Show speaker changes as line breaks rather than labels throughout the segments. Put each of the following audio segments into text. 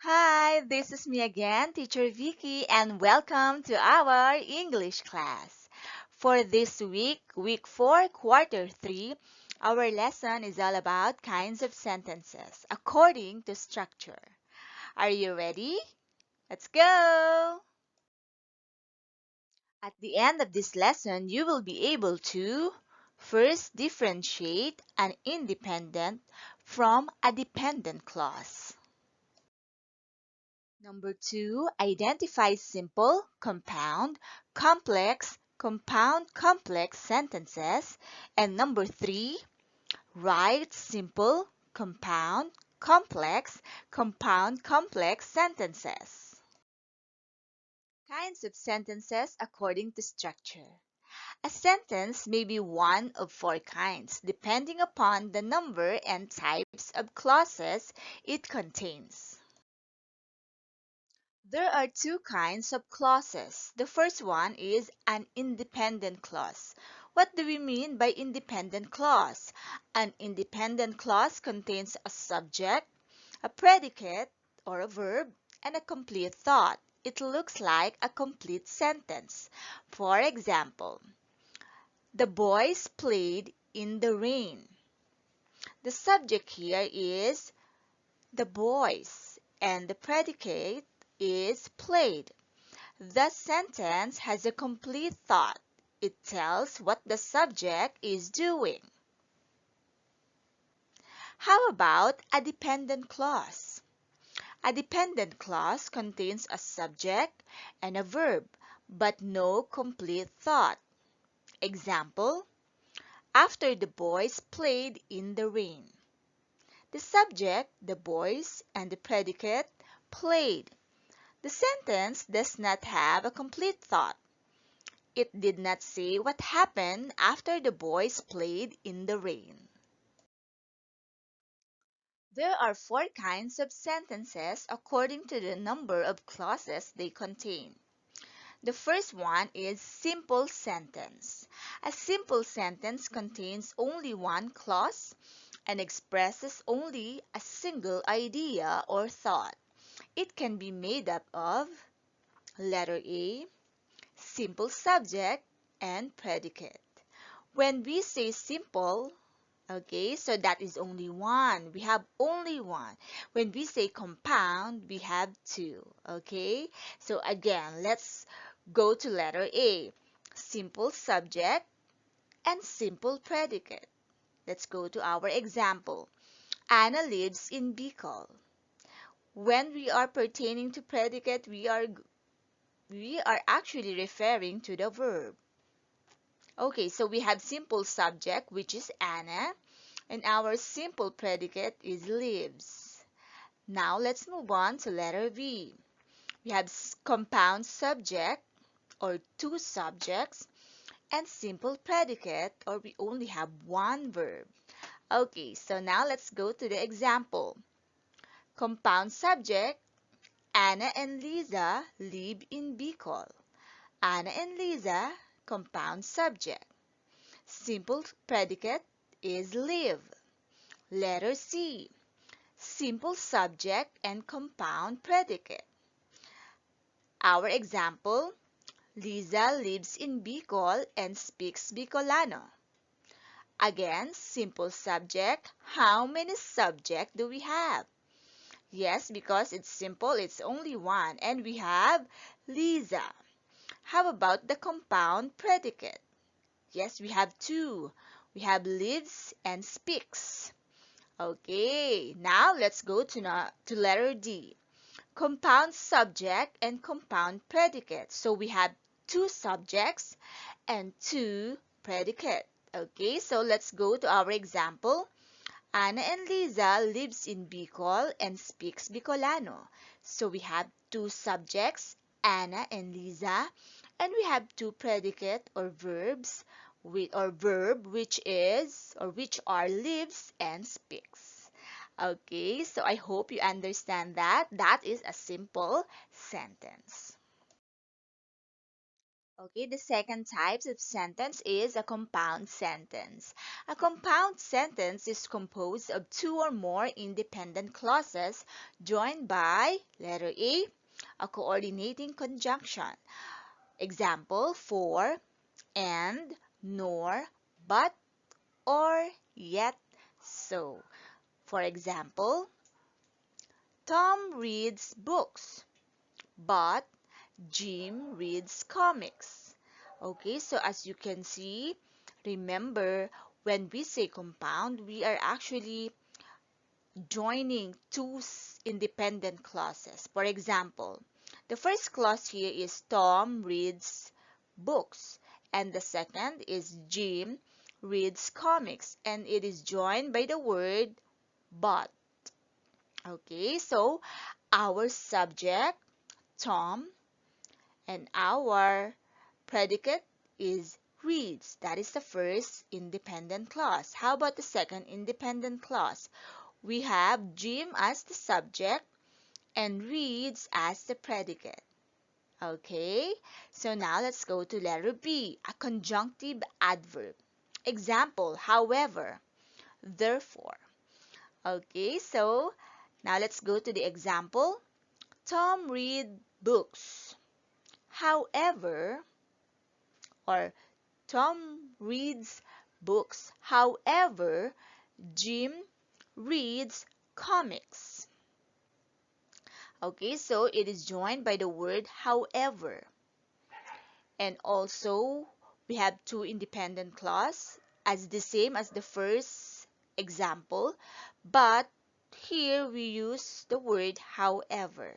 Hi, this is me again, Teacher Vicky, and welcome to our English class. For this week, week 4, quarter 3, our lesson is all about kinds of sentences according to structure. Are you ready? Let's go! At the end of this lesson, you will be able to first differentiate an independent from a dependent clause. Number 2, identify simple, compound, complex, compound, complex sentences. And number 3, write simple, compound, complex, compound, complex sentences. Kinds of sentences according to structure. A sentence may be one of 4 kinds, depending upon the number and types of clauses it contains. There are 2 kinds of clauses. The first one is an independent clause. What do we mean by independent clause? An independent clause contains a subject, a predicate or a verb, and a complete thought. It looks like a complete sentence. For example, the boys played in the rain. The subject here is the boys, and the predicate is played. The sentence has a complete thought. It tells what the subject is doing. How about a dependent clause? A dependent clause contains a subject and a verb, but no complete thought. Example, after the boys played in the rain. The subject, the boys, and the predicate, played. The sentence does not have a complete thought. It did not say what happened after the boys played in the rain. There are 4 kinds of sentences according to the number of clauses they contain. The first one is simple sentence. A simple sentence contains only one clause and expresses only a single idea or thought. It can be made up of letter A, simple subject, and predicate. When we say simple, okay, so that is only one. We have only one. When we say compound, we have 2. Okay, so again, let's go to letter A. Simple subject and simple predicate. Let's go to our example. Anna lives in Bicol. When we are pertaining to predicate, we are actually referring to the verb. Okay, so we have simple subject, which is Anna, and our simple predicate is lives. Now let's move on to letter B. We have compound subject or 2 subjects and simple predicate, or we only have one verb. Okay, so now let's go to the example. Compound subject, Anna and Lisa live in Bicol. Anna and Lisa, compound subject. Simple predicate is live. Letter C. Simple subject and compound predicate. Our example, Lisa lives in Bicol and speaks Bicolano. Again, simple subject. How many subjects do we have? Yes, because it's simple, it's only one, and we have Lisa. How about the compound predicate? Yes, we have 2. We have lives and speaks. Okay, now let's go to letter D. Compound subject and compound predicate. So we have 2 subjects and 2 predicate. Okay, so let's go to our example. Anna and Lisa lives in Bicol and speaks Bicolano. So we have 2 subjects, Anna and Lisa, and we have 2 predicate or verbs which are lives and speaks. Okay, so I hope you understand that. That is a simple sentence. Okay, the second type of sentence is a compound sentence. A compound sentence is composed of two or more independent clauses joined by letter a coordinating conjunction. Example, for, and, nor, but, or, yet, so. For example, Tom reads books, but Jim reads comics. Okay, so as you can see, remember when we say compound, we are actually joining two independent clauses. For example, the first clause here is Tom reads books, and the second is Jim reads comics, and it is joined by the word but. Okay, so our subject, Tom, and our predicate is reads. That is the first independent clause. How about the second independent clause? We have Jim as the subject and reads as the predicate. Okay, so now let's go to letter B, a conjunctive adverb. Example, however, therefore. Okay, so now let's go to the example. Tom read books. However, or Tom reads books. However, Jim reads comics. Okay, so it is joined by the word however. And also, we have two independent clause as the same as the first example, but here we use the word however.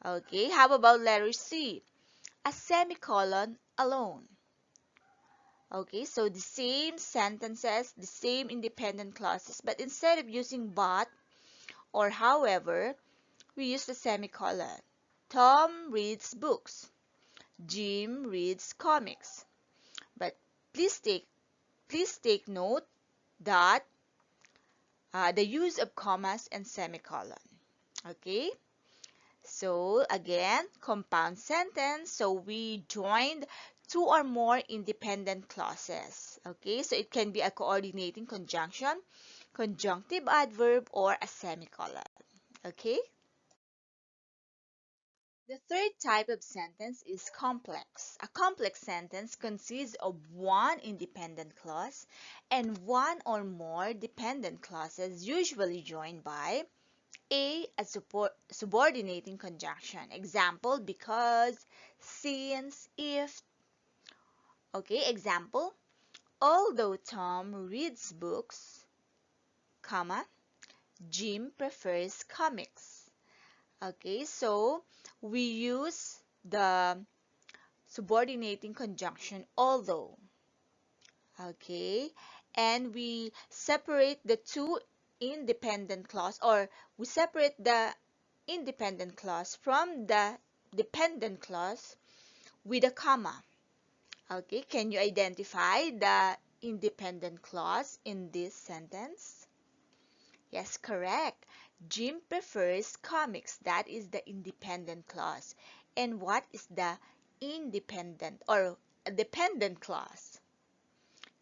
Okay, how about letter C? A semicolon alone. Okay, so the same sentences, the same independent clauses, but instead of using but or however, we use the semicolon. Tom reads books. Jim reads comics. But please take please take note that the use of commas and semicolon. Okay? So again, compound sentence. So we joined two or more independent clauses. Okay, so it can be a coordinating conjunction, conjunctive adverb, or a semicolon. Okay? The third type of sentence is complex. A complex sentence consists of one independent clause and one or more dependent clauses, usually joined by a subordinating conjunction. Example, because, since, if. Okay, example, although Tom reads books, comma, Jim prefers comics. Okay, so we use the subordinating conjunction although. Okay, and we separate the two independent clause, or we separate the independent clause from the dependent clause with a comma. Okay, can you identify the independent clause in this sentence? Yes, correct. Jim prefers comics. That is the independent clause. And what is the independent or dependent clause?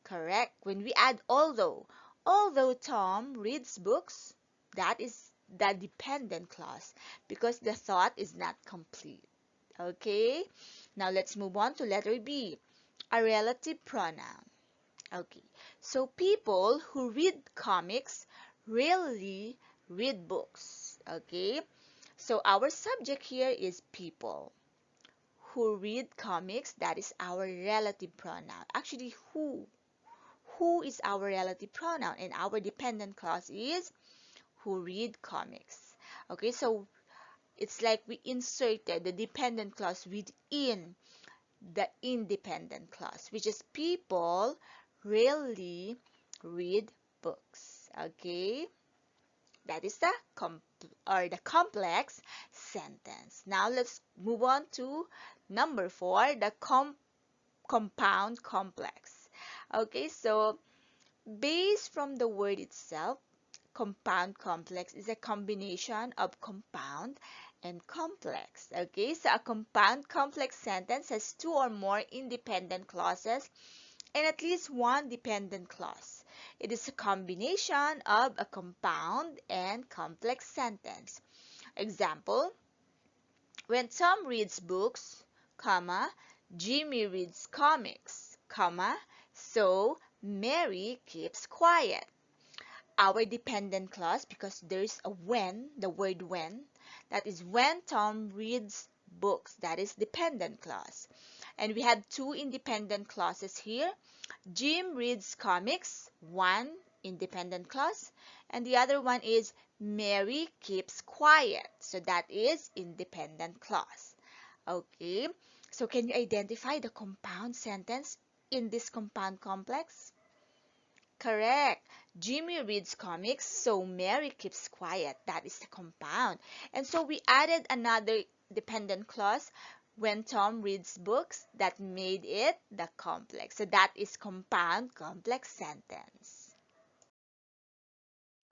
Correct. When we add although Tom reads books, that is the dependent clause because the thought is not complete. Okay? Now let's move on to letter B, a relative pronoun. Okay. So people who read comics rarely read books. Okay? So our subject here is people who read comics. That is our relative pronoun. Actually, who is our relative pronoun, and our dependent clause is who read comics. Okay, so it's like we inserted the dependent clause within the independent clause, which is people rarely read books. Okay, that is the complex sentence. Now let's move on to number 4, the compound complex. Okay, so based from the word itself, compound complex is a combination of compound and complex. Okay, so a compound complex sentence has two or more independent clauses and at least one dependent clause. It is a combination of a compound and complex sentence. Example, when Tom reads books, comma, Jimmy reads comics, comma, so Mary keeps quiet. Our dependent clause, because there's a when, the word when, that is when Tom reads books, that is dependent clause. And we have two independent clauses here. Jim reads comics, one independent clause, and the other one is Mary keeps quiet, so that is independent clause. Okay, so can you identify the compound sentence in this compound complex? Correct. Jimmy reads comics, so Mary keeps quiet. That is the compound. And so we added another dependent clause when Tom reads books that made it the complex. So that is compound complex sentence.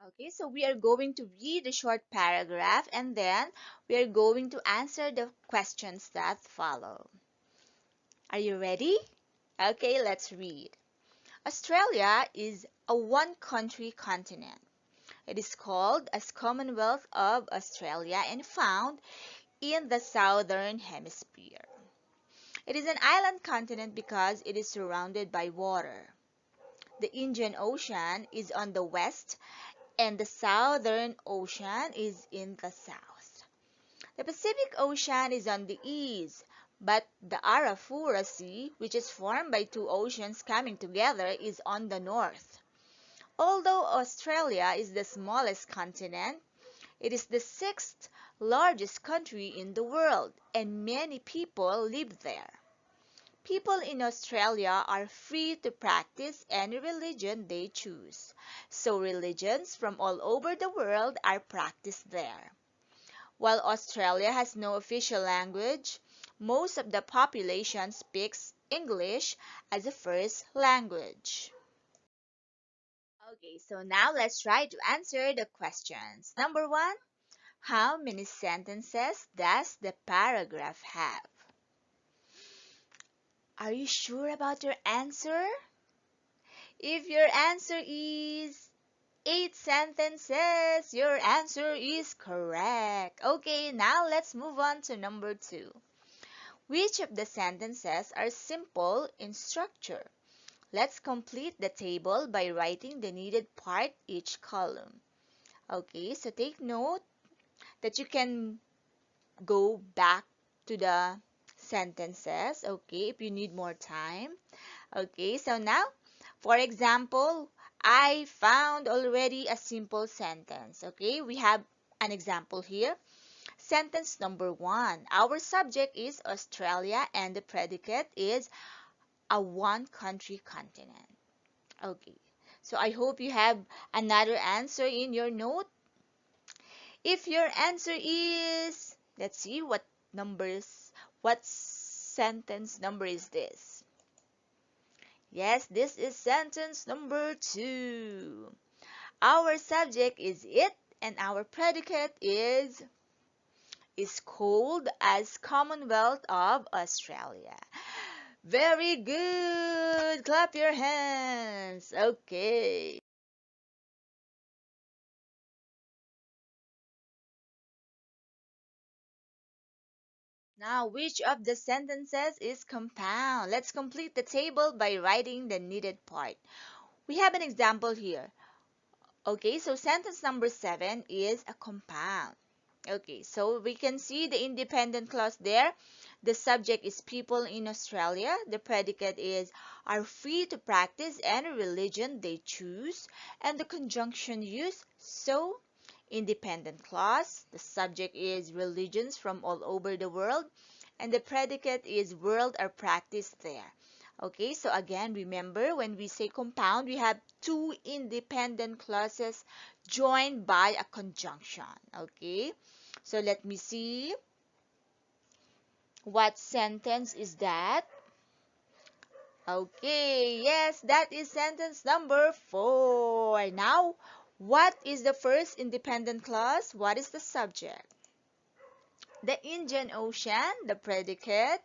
Okay, so we are going to read a short paragraph and then we are going to answer the questions that follow. Are you ready? Okay, let's read. Australia is a one-country continent. It is called as Commonwealth of Australia and found in the southern hemisphere. It is an island continent because it is surrounded by water. The Indian Ocean is on the west and the Southern Ocean is in the south. The Pacific Ocean is on the east, but the Arafura Sea, which is formed by two oceans coming together, is on the north. Although Australia is the smallest continent, it is the sixth largest country in the world, and many people live there. People in Australia are free to practice any religion they choose, so religions from all over the world are practiced there. While Australia has no official language, most of the population speaks English as a first language. Okay, so now let's try to answer the questions. Number one, how many sentences does the paragraph have? Are you sure about your answer? If your answer is 8 sentences, your answer is correct. Okay, now let's move on to number 2. Which of the sentences are simple in structure? Let's complete the table by writing the needed part each column. Okay, so take note that you can go back to the sentences, okay, if you need more time. Okay, so now, for example, I found already a simple sentence. Okay, we have an example here. Sentence number 1. Our subject is Australia and the predicate is a one-country continent. Okay, so I hope you have another answer in your note. If your answer is, let's see what sentence number is this? Yes, this is sentence number 2. Our subject is it and our predicate is called as Commonwealth of Australia. Very good. Clap your hands. Okay. Now, which of the sentences is compound? Let's complete the table by writing the needed part. We have an example here. Okay, so sentence number 7 is a compound. Okay, so we can see the independent clause there. The subject is people in Australia. The predicate is are free to practice any religion they choose. And the conjunction use so. Independent clause. The subject is religions from all over the world. And the predicate is world are practiced there. Okay, so again, remember when we say compound, we have two independent clauses joined by a conjunction. Okay, so let me see. What sentence is that? Okay, yes, that is sentence number 4. Now, What is the first independent clause? What is the subject? The Indian Ocean, the predicate,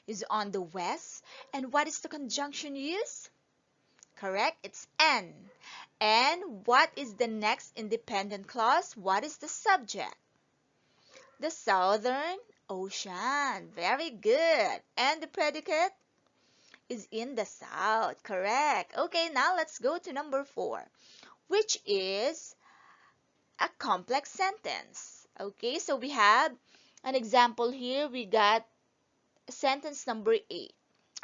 is on the west. And what is the conjunction used? Correct, it's N. And what is the next independent clause? What is the subject? The Southern Ocean. Very good. And the predicate is in the south. Correct. Okay, now let's go to number 4, which is a complex sentence. Okay, so we have an example here. We got sentence number 8.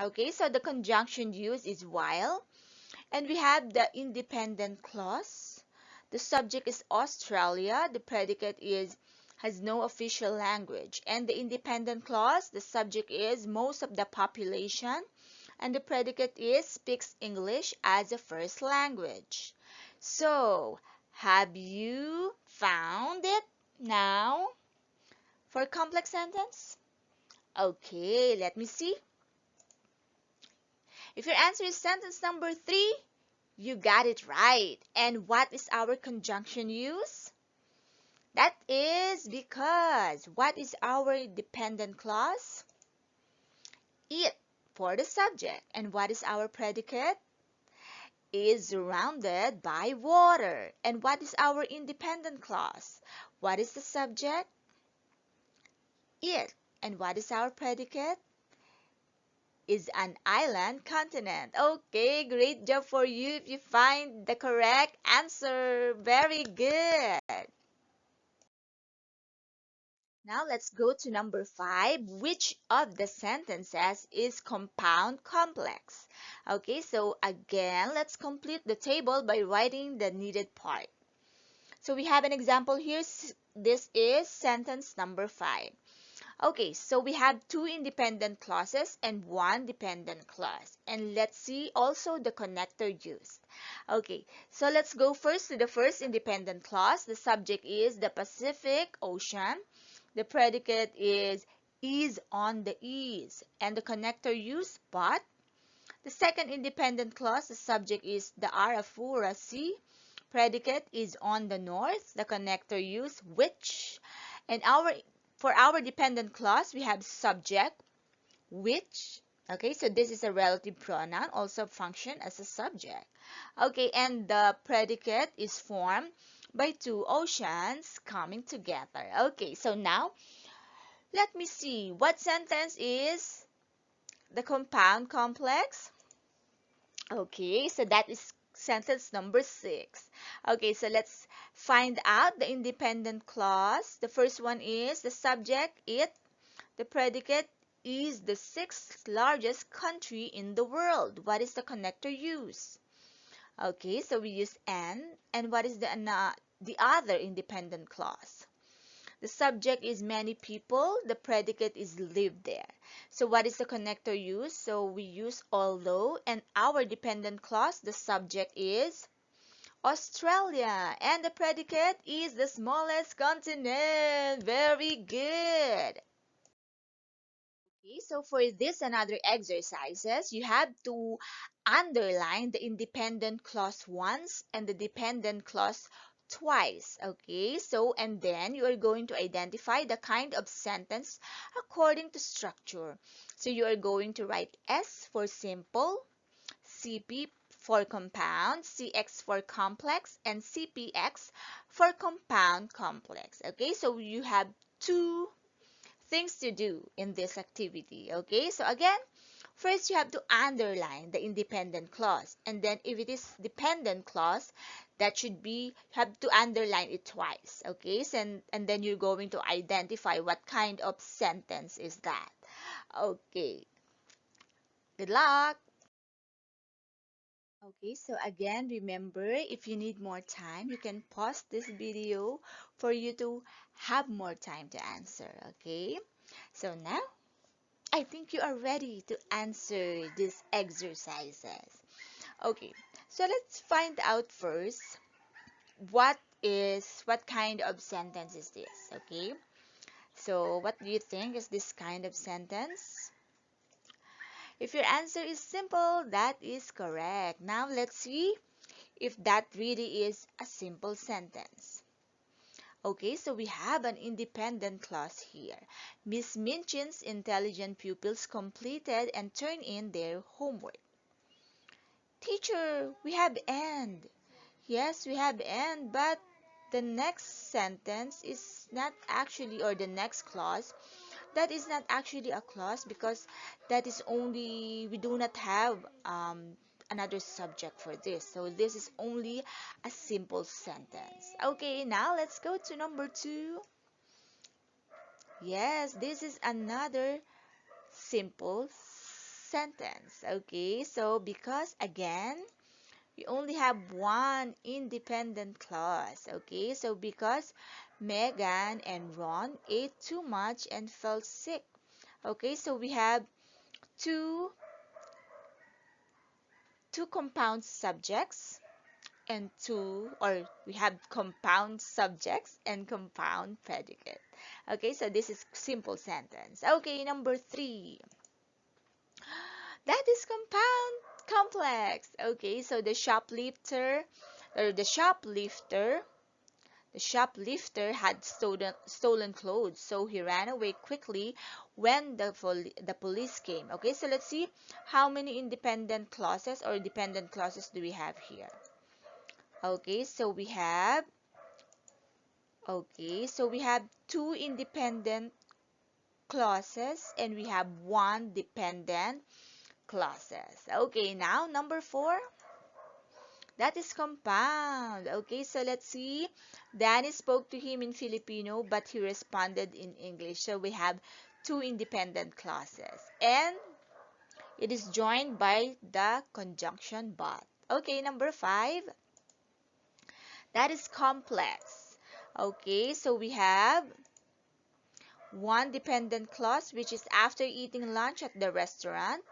Okay, so the conjunction used is while, and we have the independent clause. The subject is Australia. The predicate is has no official language. And the independent clause, the subject is most of the population. And the predicate is speaks English as a first language. So, have you found it now for complex sentence? Okay, let me see. If your answer is sentence number 3, you got it right. And what is our conjunction use? That is because. What is our dependent clause? It for the subject. And what is our predicate? Is surrounded by water. And what is our independent clause? What is the subject? It. And what is our predicate? Is an island continent. Okay, great job for you if you find the correct answer. Very good. Now let's go to number 5. Which of the sentences is compound complex? Okay, so again, let's complete the table by writing the needed part. So we have an example here. This is sentence number 5. Okay, so we have 2 independent clauses and 1 dependent clause. And let's see also the connector used. Okay, so let's go first to the first independent clause. The subject is the Pacific Ocean. The predicate is on the east. And the connector used but. The second independent clause, the subject is the Arafura Sea. Predicate is on the north. The connector used which. And for our dependent clause, we have subject, which. Okay, so this is a relative pronoun, also function as a subject. Okay, and the predicate is formed by 2 oceans coming together. Okay, so now let me see. What sentence is the compound complex? Okay, so that is sentence number 6. Okay, so let's find out the independent clause. The first one is the subject, it. The predicate is the 6th largest country in the world. What is the connector used? Okay, so we use and. And what is the other independent clause? The subject is many people. The predicate is live there. So what is the connector used? So we use although, and our dependent clause, the subject is Australia, and the predicate is the smallest continent. Very good. Okay, so for this and other exercises, you have to underline the independent clause once and the dependent clause twice. Okay, so and then you are going to identify the kind of sentence according to structure. So you are going to write S for simple, CP for compound, CX for complex, and CPX for compound complex. Okay, so you have 2 things to do in this activity. Okay, so again, first you have to underline the independent clause, and then if it is dependent clause, that should be, you have to underline it twice. Okay, so, and then you're going to identify what kind of sentence is that. Okay, good luck. Okay, so again, remember, if you need more time, you can pause this video for you to have more time to answer. Okay, so now I think you are ready to answer these exercises. Okay, so let's find out first what kind of sentence is this, okay? So what do you think is this kind of sentence? If your answer is simple, that is correct. Now let's see if that really is a simple sentence. Okay, so we have an independent clause here. Miss Minchin's intelligent pupils completed and turned in their homework. Teacher, we have and. Yes, we have and, but the next sentence is not actually, or the next clause, that is not actually a clause because that is only, we do not have another subject for this. So this is only a simple sentence. Okay, now let's go to number 2. Yes, this is another simple sentence. Okay, so because again, we only have one independent clause. Okay, so because Megan and Ron ate too much and fell sick. Okay, so we have two compound subjects and we have compound subjects and compound predicate. Okay, so this is simple sentence. Okay, number 3. That is compound complex. Okay, so the shoplifter had stolen clothes, so he ran away quickly when the police came. Okay, so let's see how many independent clauses or dependent clauses do we have here. Okay, so we have two independent clauses and we have one dependent clauses. Okay, now number 4. That is compound. Okay, so let's see. Danny spoke to him in Filipino, but he responded in English. So we have two independent clauses. And it is joined by the conjunction but. Okay, number 5. That is complex. Okay, so we have one dependent clause, which is after eating lunch at the restaurant.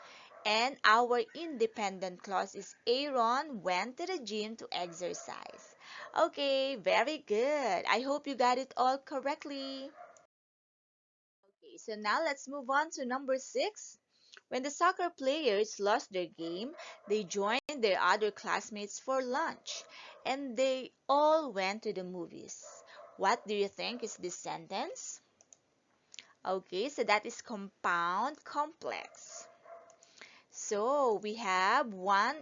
And our independent clause is Aaron went to the gym to exercise. Okay, very good. I hope you got it all correctly. Okay, so now let's move on to number 6. When the soccer players lost their game, they joined their other classmates for lunch. And they all went to the movies. What do you think is this sentence? Okay, so that is compound complex. So we have one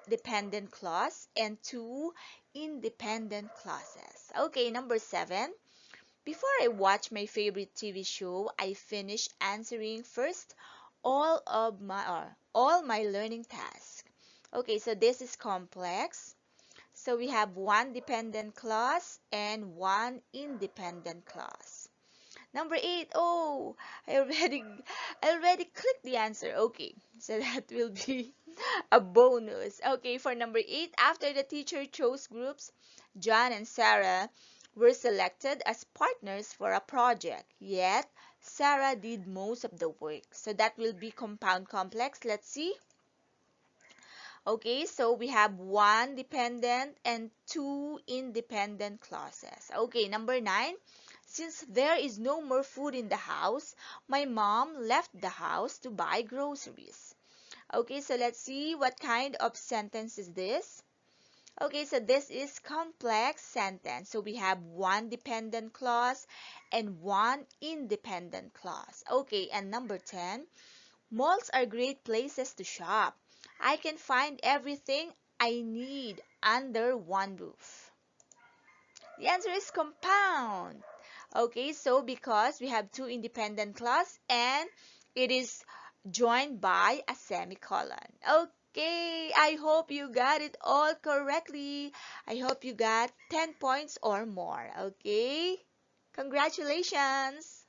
dependent clause and two independent clauses. Okay, number 7. Before I watch my favorite TV show, I finish answering first all my learning tasks. Okay, so this is complex. So we have one dependent clause and one independent clause. Number 8. Oh, I already clicked the answer. Okay, so that will be a bonus. Okay, for number 8, after the teacher chose groups, John and Sarah were selected as partners for a project. Yet, Sarah did most of the work. So that will be compound complex. Let's see. Okay, so we have one dependent and two independent clauses. Okay, number 9. Since there is no more food in the house, my mom left the house to buy groceries. Okay, so let's see what kind of sentence is this. Okay, so this is complex sentence. So we have one dependent clause and one independent clause. Okay, and number 10, malls are great places to shop. I can find everything I need under one roof. The answer is compound. Okay, so because we have two independent clause and it is joined by a semicolon. Okay, I hope you got it all correctly. I hope you got 10 points or more. Okay, congratulations.